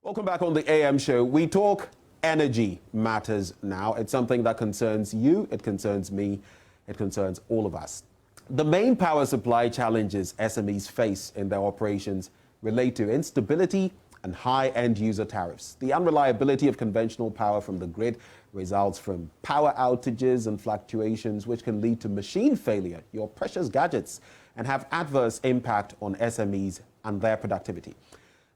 Welcome back on the AM show. We talk energy matters now. It's something that concerns you, it concerns me, it concerns all of us. The main power supply challenges SMEs face in their operations relate to instability and high end user tariffs. The unreliability of conventional power from the grid results from power outages and fluctuations, which can lead to machine failure, your precious gadgets, and have adverse impact on SMEs and their productivity.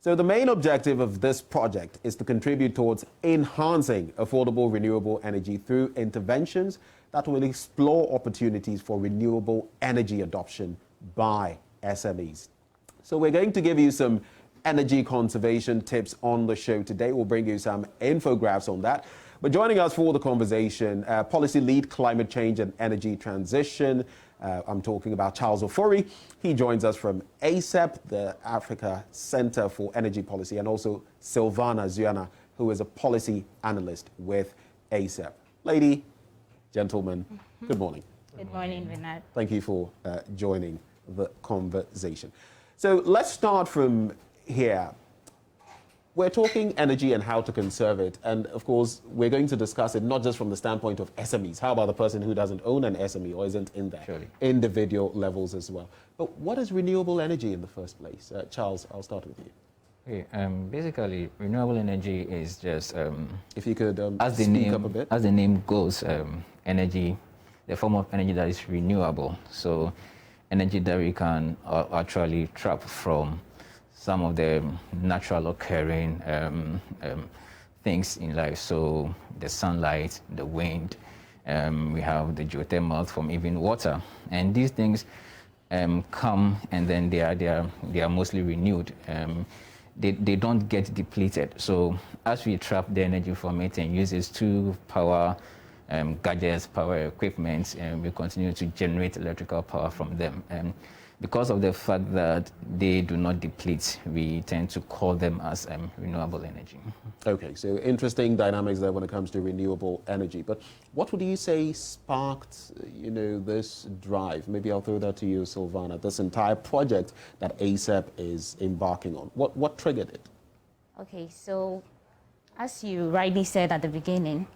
So the main objective of this project is to contribute towards enhancing affordable renewable energy through interventions that will explore opportunities for renewable energy adoption by SMEs. So we're going to give you some energy conservation tips on the show today. We'll bring you some infographics on that. But joining us for the conversation, Policy Lead Climate Change and Energy Transition. I'm talking about Charles Ofori. He joins us from ACEP, the Africa Center for Energy Policy, and also Silvana Zuana, who is a policy analyst with ACEP. Lady, gentlemen, good morning. Good morning, Bernard. Thank you for joining the conversation. So let's start from here. We're talking energy and how to conserve it. And of course, we're going to discuss it not just from the standpoint of SMEs. How about the person who doesn't own an SME or isn't in there? Surely. Individual levels as well. But what is renewable energy in the first place? Charles, I'll start with you. Okay, basically, renewable energy is just if you could as the speak name, up a bit. As the name goes, energy, the form of energy that is renewable. So energy that we can actually trap from some of the natural occurring things in life. So the sunlight, the wind, we have the geothermal from even water. And these things come and then they are mostly renewed. They don't get depleted. So as we trap the energy from it and use it to power gadgets, power equipment, and we continue to generate electrical power from them. Because of the fact that they do not deplete, we tend to call them as renewable energy. Okay, so interesting dynamics there when it comes to renewable energy. But what would you say sparked, this drive? Maybe I'll throw that to you, Silvana. This entire project that ACEP is embarking on. What triggered it? Okay, so as you rightly said at the beginning,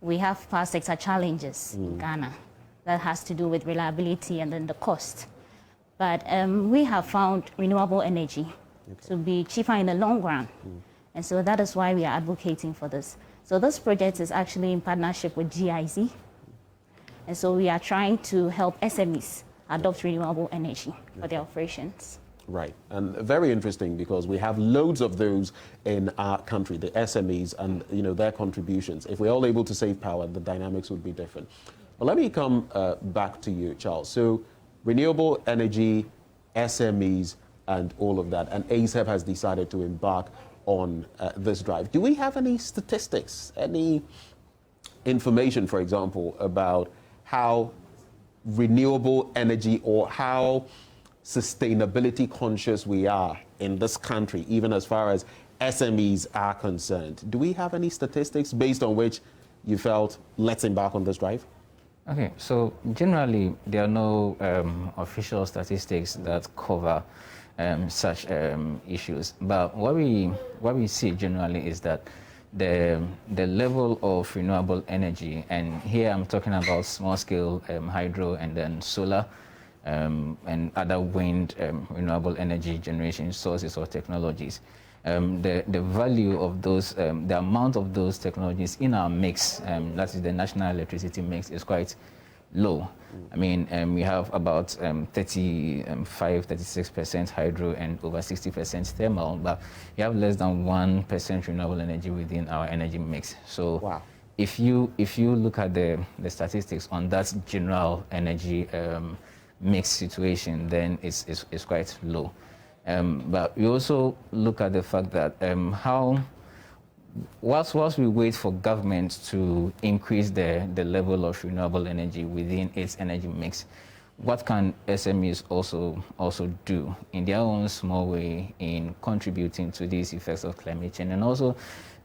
we have power sector challenges in Ghana that has to do with reliability and then the cost. But we have found renewable energy to be cheaper in the long run. And so that is why we are advocating for this. So this project is actually in partnership with GIZ. And so we are trying to help SMEs adopt renewable energy for their operations. Right, and very interesting because we have loads of those in our country, the SMEs and their contributions. If we're all able to save power, the dynamics would be different. But let me come back to you, Charles. So renewable energy, SMEs, and all of that. And ACEP has decided to embark on this drive. Do we have any statistics, any information, for example, about how renewable energy or how sustainability conscious we are in this country, even as far as SMEs are concerned? Do we have any statistics based on which you felt, let's embark on this drive? Okay, so generally there are no official statistics that cover such issues. But what we see generally is that the level of renewable energy, and here I'm talking about small scale hydro and then solar and other wind renewable energy generation sources or technologies. The value of those, the amount of those technologies in our mix, that is the national electricity mix, is quite low. I mean, we have about 36% hydro and over 60% thermal, but we have less than 1% renewable energy within our energy mix. So wow. If you look at the statistics on that general energy mix situation, then it's quite low. But we also look at the fact that whilst we wait for government to increase the level of renewable energy within its energy mix, what can SMEs also do in their own small way in contributing to these effects of climate change, and also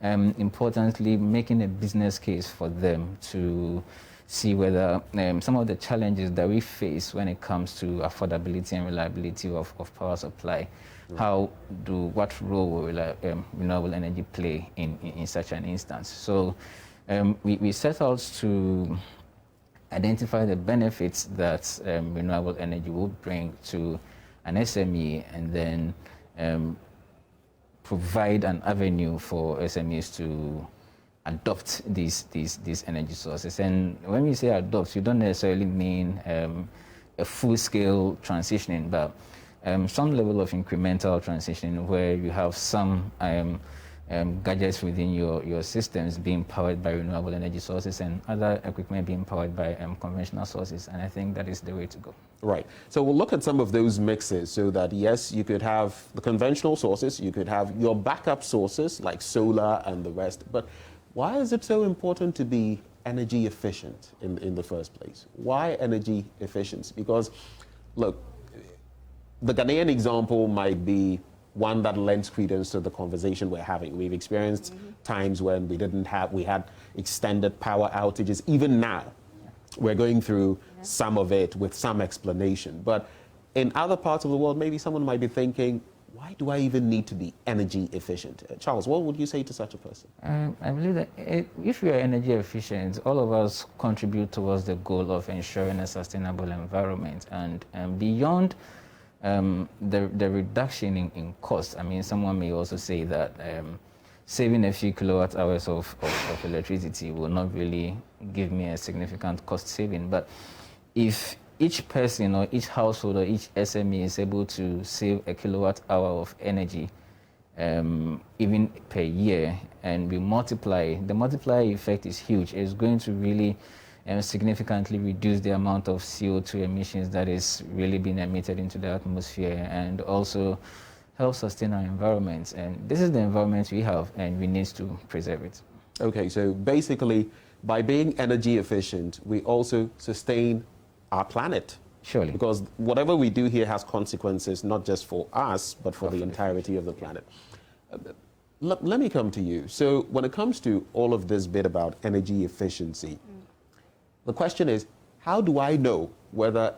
importantly making a business case for them to see whether some of the challenges that we face when it comes to affordability and reliability of power supply, what role will renewable energy play in such an instance? So we set out to identify the benefits that renewable energy will bring to an SME, and then provide an avenue for SMEs to adopt these energy sources. And when we say adopt, you don't necessarily mean a full-scale transitioning, but some level of incremental transition where you have some gadgets within your systems being powered by renewable energy sources and other equipment being powered by conventional sources. And I think that is the way to go. Right. So we'll look at some of those mixes so that, yes, you could have the conventional sources, you could have your backup sources like solar and the rest. But why is it so important to be energy efficient in the first place? Why energy efficiency? Because, look, the Ghanaian example might be one that lends credence to the conversation we're having. We've experienced times when we had extended power outages. Even now, we're going through some of it with some explanation. But in other parts of the world, maybe someone might be thinking, why do I even need to be energy efficient? Charles, what would you say to such a person? I believe that if we are energy efficient, all of us contribute towards the goal of ensuring a sustainable environment. And beyond the reduction in cost, I mean, someone may also say that saving a few kilowatt hours of electricity will not really give me a significant cost saving. But if each person or each household or each SME is able to save a kilowatt hour of energy even per year, and we multiply, the multiplier effect is huge. It's going to really significantly reduce the amount of CO2 emissions that is really being emitted into the atmosphere, and also help sustain our environment. And this is the environment we have, and we need to preserve it. Okay, so basically, by being energy efficient, we also sustain our planet. Surely. Because whatever we do here has consequences, not just for us, but for the entirety of the planet. Let me come to you. So when it comes to all of this bit about energy efficiency, the question is, how do I know whether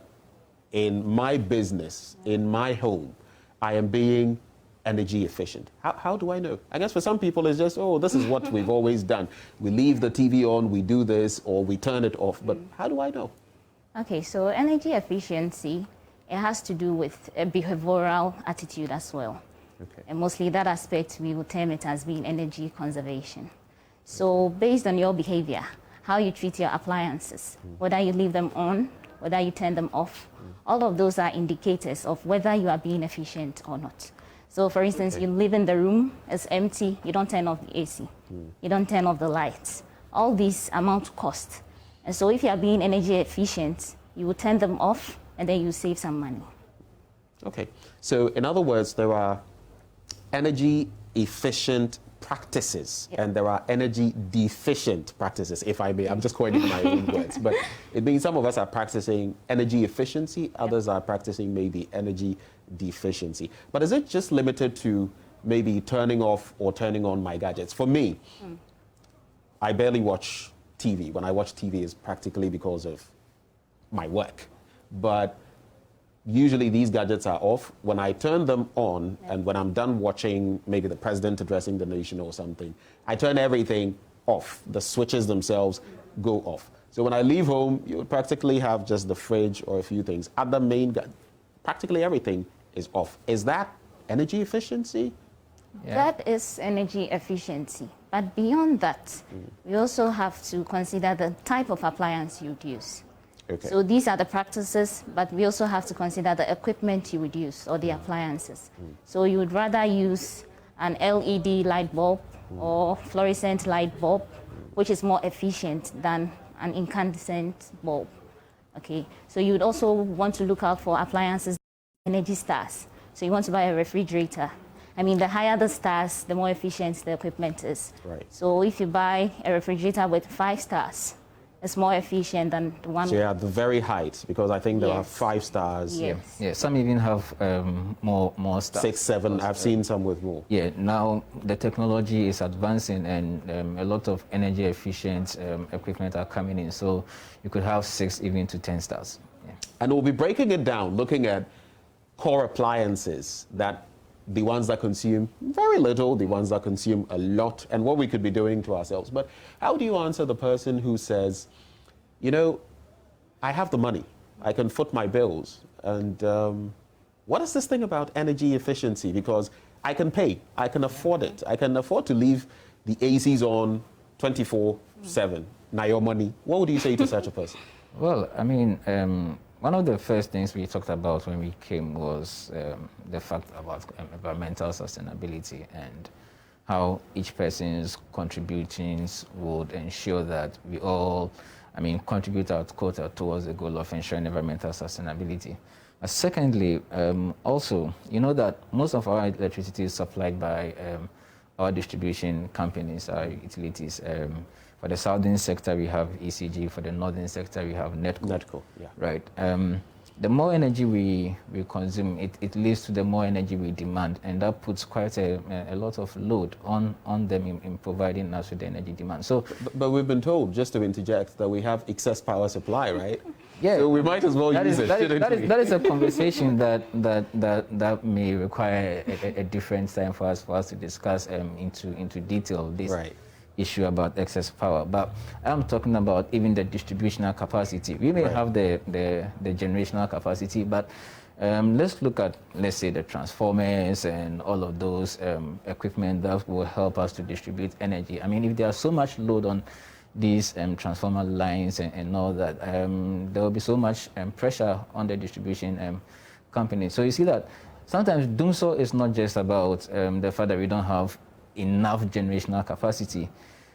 in my business, in my home, I am being energy efficient? How do I know? I guess for some people it's just, oh, this is what we've always done. We leave the TV on, we do this, or we turn it off. But how do I know? Okay, so energy efficiency, it has to do with a behavioral attitude as well. Okay. And mostly that aspect, we will term it as being energy conservation. So based on your behavior, how you treat your appliances, whether you leave them on, whether you turn them off, all of those are indicators of whether you are being efficient or not. So for instance, you live in the room, it's empty, you don't turn off the AC, you don't turn off the lights. All these amount to cost. And so if you are being energy efficient, you will turn them off and then you save some money. Okay, so in other words, there are energy efficient practices and there are energy deficient practices, if I may. I'm just coining my own words, but it means some of us are practicing energy efficiency, others are practicing maybe energy deficiency. But is it just limited to maybe turning off or turning on my gadgets? For me, I barely watch TV. When I watch TV, it's practically because of my work. But usually these gadgets are off. When I turn them on and when I'm done watching maybe the president addressing the nation or something, I turn everything off. The switches themselves go off. So when I leave home, you would practically have just the fridge or a few things. Other main, practically everything is off. Is that energy efficiency? Yeah. That is energy efficiency. But beyond that, we also have to consider the type of appliance you would use. Okay. So these are the practices, but we also have to consider the equipment you would use or the appliances. So you would rather use an LED light bulb or fluorescent light bulb, which is more efficient than an incandescent bulb. Okay. So you would also want to look out for appliances, Energy Stars. So you want to buy a refrigerator. I mean, the higher the stars, the more efficient the equipment is. Right. So if you buy a refrigerator with 5 stars, It's more efficient than the one. So you're at the very height, because I think there are Yes. 5 stars. Yes. Yeah, some even have more stuff. 6, 7. I've seen some with more. Yeah, now the technology is advancing and a lot of energy efficient equipment are coming in. So you could have 6 even to 10 stars. Yeah. And we'll be breaking it down, looking at core appliances, that the ones that consume very little, the ones that consume a lot, and what we could be doing to ourselves. But how do you answer the person who says, you know, I have the money, I can foot my bills, and what is this thing about energy efficiency? Because I can pay, I can afford it, I can afford to leave the ACs on 24/7. Now your money. What would you say to such a person? Well, I mean, one of the first things we talked about when we came was the fact about environmental sustainability and how each person's contributions would ensure that we all, contribute our quota towards the goal of ensuring environmental sustainability. Secondly, also, you know that most of our electricity is supplied by our distribution companies, our utilities. For the southern sector, we have ECG. For the northern sector, we have NETCO. NETCO, yeah. Right. The more energy we consume, it leads to the more energy we demand, and that puts quite a lot of load on them in providing us with the energy demand. So, but we've been told, just to interject, that we have excess power supply, right? yeah, So we might as well use it, shouldn't we? That is a conversation that may require a different time for us to discuss into detail this Right. issue about excess power. But I'm talking about even the distributional capacity. We may Right. have the generational capacity, but let's look at, let's say, the transformers and all of those equipment that will help us to distribute energy. I mean, if there's so much load on these transformer lines and all that, there will be so much pressure on the distribution company. So you see that sometimes doomsday is not just about the fact that we don't have enough generational capacity.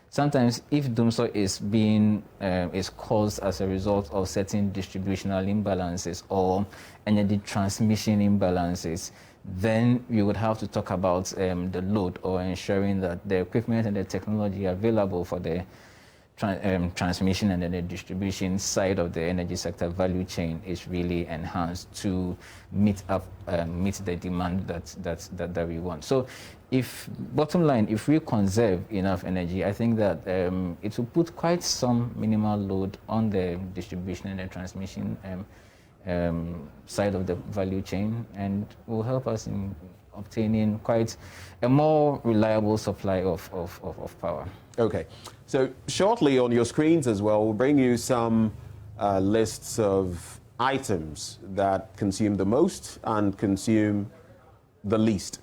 Sometimes, if doomsday is caused as a result of certain distributional imbalances or energy transmission imbalances, then we would have to talk about the load, or ensuring that the equipment and the technology available for the transmission and then the distribution side of the energy sector value chain is really enhanced to meet the demand that we want. So, bottom line, if we conserve enough energy, I think that it will put quite some minimal load on the distribution and the transmission side of the value chain, and will help us in obtaining quite a more reliable supply of power. Okay, so shortly on your screens as well, we'll bring you some lists of items that consume the most and consume the least.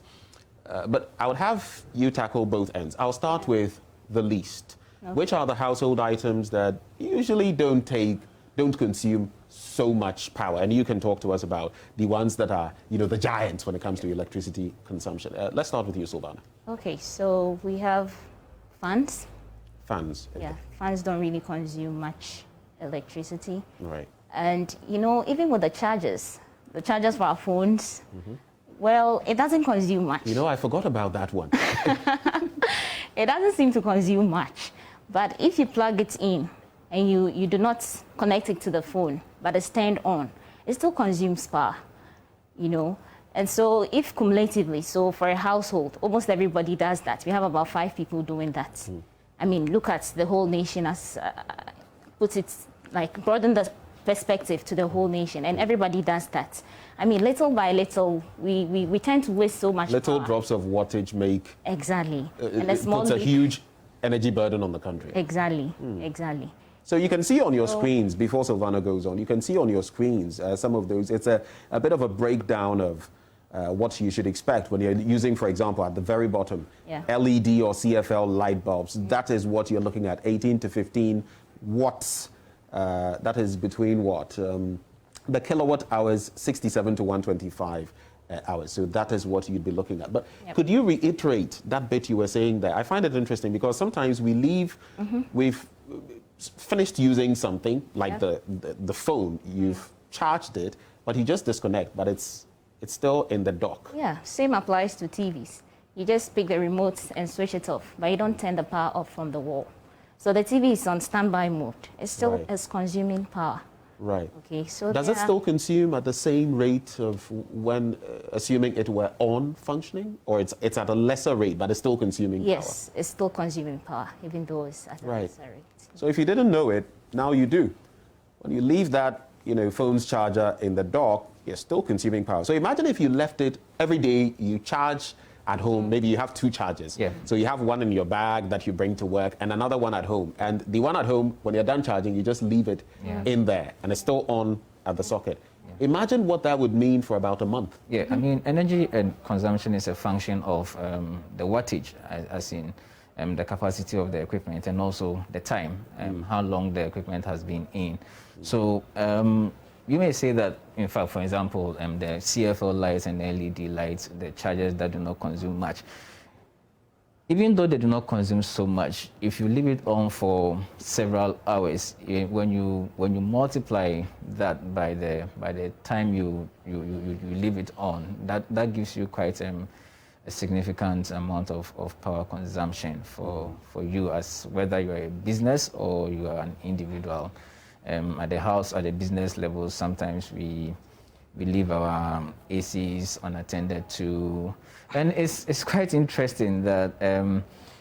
But I would have you tackle both ends. I'll start with the least. Okay. Which are the household items that usually don't consume so much power? And you can talk to us about the ones that are, the giants when it comes to electricity consumption. Let's start with you, Silvana. Okay, so we have fans. Fans. Okay. Yeah, fans don't really consume much electricity. Right. And, even with the chargers for our phones, well, it doesn't consume much. I forgot about that one. It doesn't seem to consume much. But if you plug it in and you do not connect it to the phone, but it's turned on, it still consumes power, And so if cumulatively, so for a household, almost everybody does that. We have about 5 people doing that. I mean, look at the whole nation as, put it, like, broaden the perspective to the whole nation, and everybody does that. I mean, little by little, we tend to waste so much Little power. drops of wattage make... Exactly. And it puts a huge energy burden on the country. Exactly, exactly. So you can see on your screens, before Silvana goes on, you can see on your screens some of those. It's a bit of a breakdown of what you should expect when you're using, for example, at the very bottom, LED or CFL light bulbs. That is what you're looking at, 18 to 15 watts. That is between what? The kilowatt hours, 67 to 125 hours. So that is what you'd be looking at. But could you reiterate that bit you were saying there? I find it interesting because sometimes we leave, we've finished using something like the phone, you've charged it, but you just disconnect, but it's still in the dock. Yeah, same applies to TVs. You just pick the remote and switch it off, but you don't turn the power off from the wall. So the TV is on standby mode. It still Right. is consuming power. Right. Okay, so Does there it still consume at the same rate of when, assuming it were on functioning, or it's at a lesser rate, but it's still consuming power? Yes, it's still consuming power, even though it's at a Right. lesser rate. So if you didn't know it, now you do. When you leave that, phone's charger in the dock, you're still consuming power. So imagine if you left it every day, you charge at home. Maybe you have 2 chargers. Yeah. So you have one in your bag that you bring to work and another one at home. And the one at home, when you're done charging, you just leave it in there and it's still on at the socket. Imagine what that would mean for about a month. Yeah, I mean, energy and consumption is a function of the wattage, as in the capacity of the equipment, and also the time, how long the equipment has been in. So you may say that, in fact, for example, the CFL lights and LED lights, the chargers that do not consume much, even though they do not consume so much, if you leave it on for several hours, when you multiply that by the time you leave it on, that gives you quite a significant amount of power consumption for you, as whether you're a business or you are an individual. At the house, at the business level, sometimes we leave our ACs unattended to. And it's quite interesting that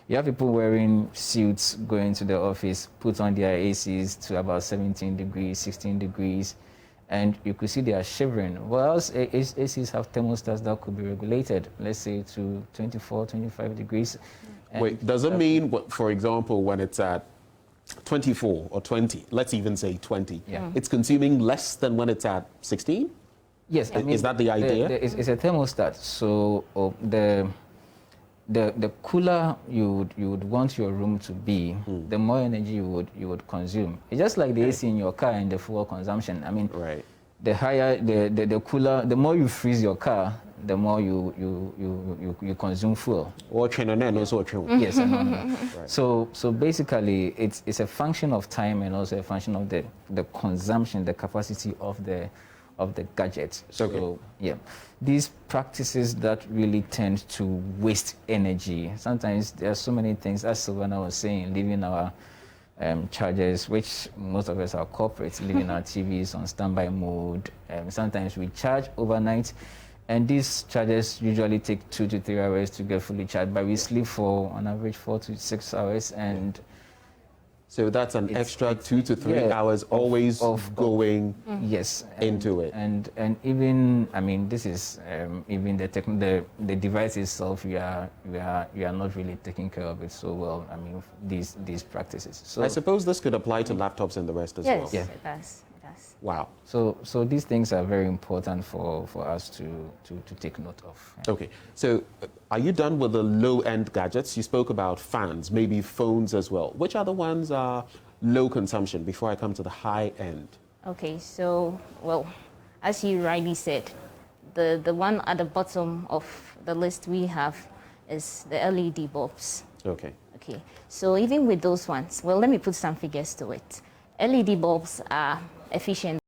you have people wearing suits going to the office, put on their ACs to about 17 degrees, 16 degrees, and you could see they are shivering. Whereas ACs have thermostats that could be regulated, let's say to 24, 25 degrees. Wait, does it mean, for example, when it's at 24 or 20, let's even say 20, it's consuming less than when it's at 16? Yes, I mean, is that the idea? It's a thermostat. So the cooler you would want your room to be, the more energy you would consume. It's just like the AC in your car and the fuel consumption. I mean, Right. the higher, the cooler, the more you freeze your car, the more you consume fuel. Or also Yes, I know. Right. So basically, it's a function of time and also a function of the consumption, the capacity of the gadget. So yeah, these practices that really tend to waste energy. Sometimes there are so many things, as Sylvana was saying, leaving our chargers, which most of us are corporates, leaving our TVs on standby mode. Sometimes we charge overnight, and these chargers usually take 2 to 3 hours to get fully charged, but we sleep for on average 4 to 6 hours, and so that's an extra 2 to 3 hours always going yes into it. And even, I mean, this is even the device itself, you are not really taking care of it so well. I mean, these practices. So I suppose this could apply to laptops and the rest as well. Yes, it does. It does. Wow. So these things are very important for us to take note of. Okay, so are you done with the low-end gadgets? You spoke about fans, maybe phones as well. Which other ones are low consumption before I come to the high end? Okay, so, well, as you rightly said, the one at the bottom of the list we have is the LED bulbs. Okay. Okay, so even with those ones, well, let me put some figures to it. LED bulbs are efficient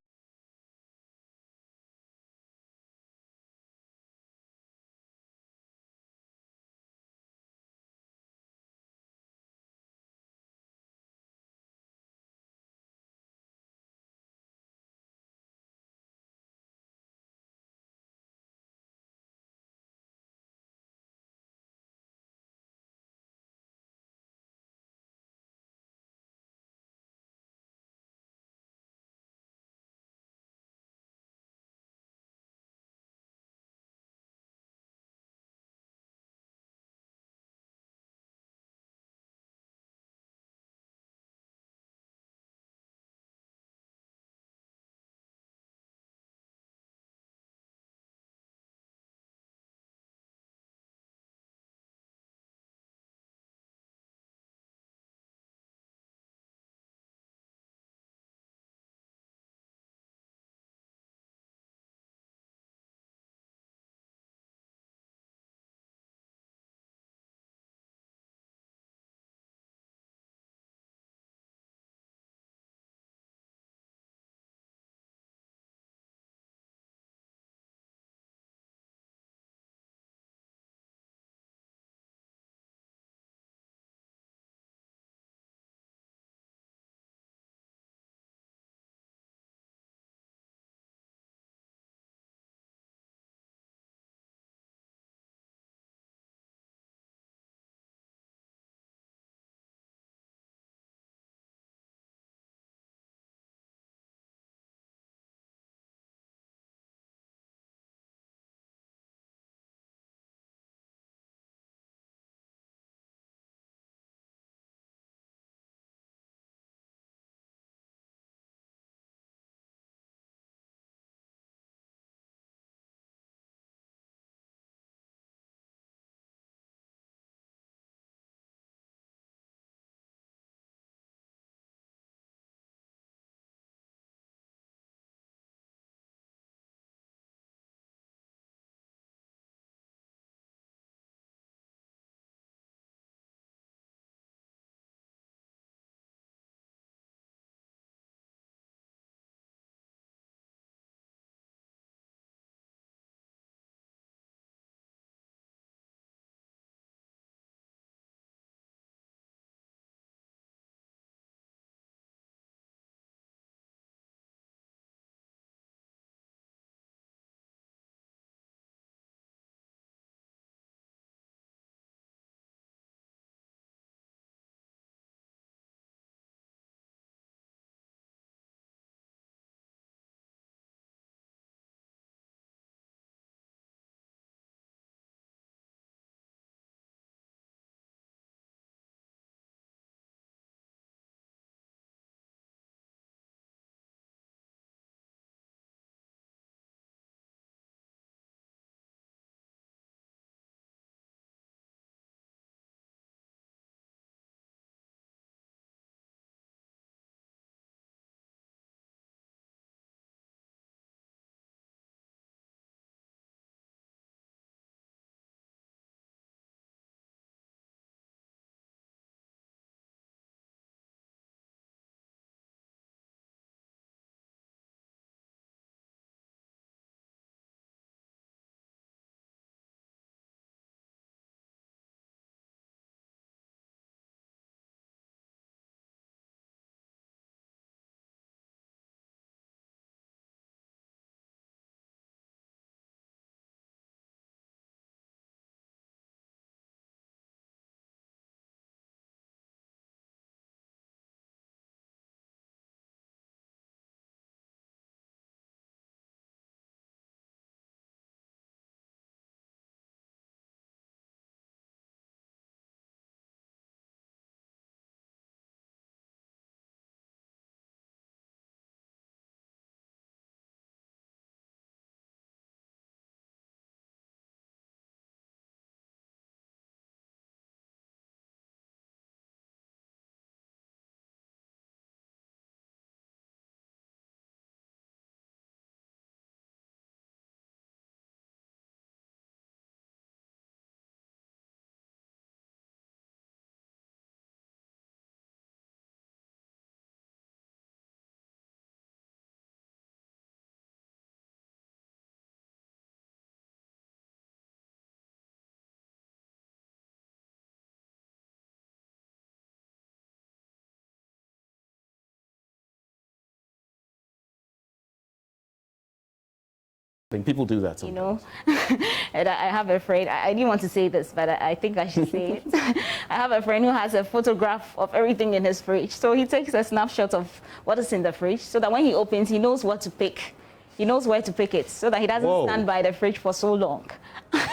I think people do that You sometimes. know, and I have a friend, I didn't want to say this, but I think I should say it. I have a friend who has a photograph of everything in his fridge. So he takes a snapshot of what is in the fridge so that when he opens, he knows what to pick. He knows where to pick it so that he doesn't Whoa. stand by the fridge for so long,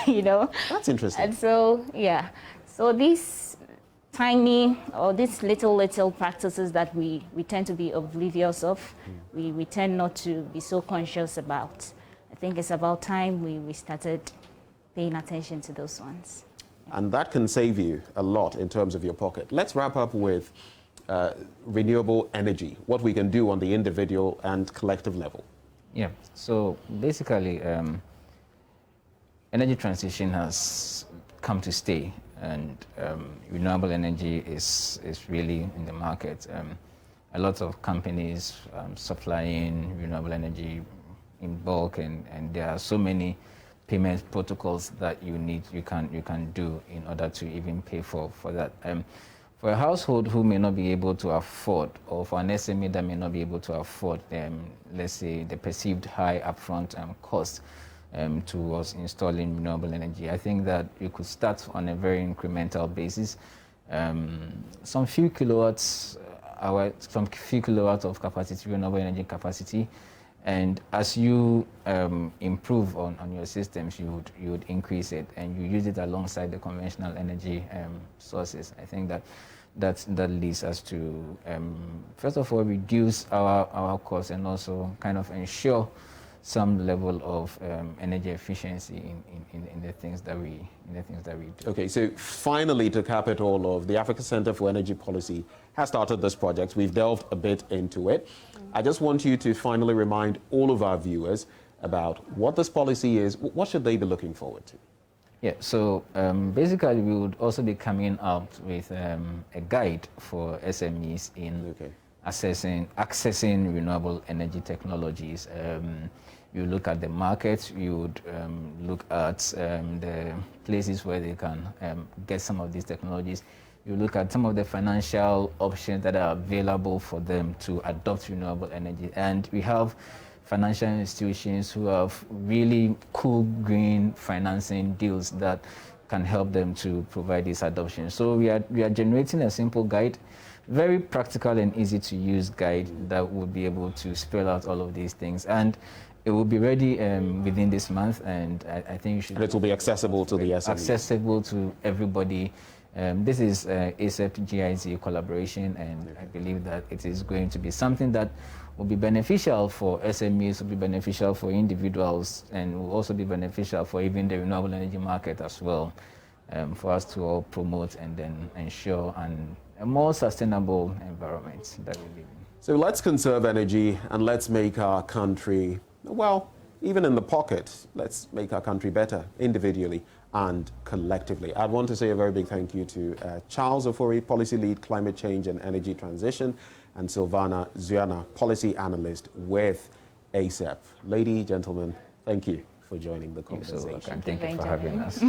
you know. That's interesting. And so, yeah, so these tiny or these little practices that we tend to be oblivious of, we tend not to be so conscious about. I think it's about time we started paying attention to those ones. And that can save you a lot in terms of your pocket. Let's wrap up with renewable energy, what we can do on the individual and collective level. Yeah, so basically, energy transition has come to stay, and renewable energy is really in the market. A lot of companies supplying renewable energy in bulk, and there are so many payment protocols that you can do in order to even pay for that. For a household who may not be able to afford, or for an SME that may not be able to afford, let's say, the perceived high upfront cost towards installing renewable energy, I think that you could start on a very incremental basis. Some few kilowatts of capacity, renewable energy capacity, and as you improve on your systems, you would increase it, and you use it alongside the conventional energy sources. I think that leads us to first of all reduce our costs, and also kind of ensure some level of energy efficiency in the things that we do. Okay, so finally, to cap it all off, the Africa Center for Energy Policy has started this project. We've delved a bit into it. I just want you to finally remind all of our viewers about what this policy is. What should they be looking forward to? Yeah, so basically we would also be coming out with a guide for SMEs in accessing renewable energy technologies. You look at the market, you would look at the places where they can get some of these technologies. You look at some of the financial options that are available for them to adopt renewable energy. And we have financial institutions who have really cool green financing deals that can help them to provide this adoption. So we are generating a simple guide, very practical and easy to use guide that will be able to spell out all of these things. And it will be ready within this month, and I think you should. And it will be accessible to the SME. Accessible to everybody. This is ACEP GIZ collaboration, and I believe that it is going to be something that will be beneficial for SMEs, will be beneficial for individuals, and will also be beneficial for even the renewable energy market as well, for us to all promote and then ensure a more sustainable environment that we live in. So let's conserve energy and let's make our country, well, even in the pocket, let's make our country better individually and collectively. I'd want to say a very big thank you to Charles Ofori, Policy Lead, Climate Change and Energy Transition, and Silvana Zuana, Policy Analyst with ACEP. Ladies, gentlemen, thank you for joining the conversation. Thank you for having us.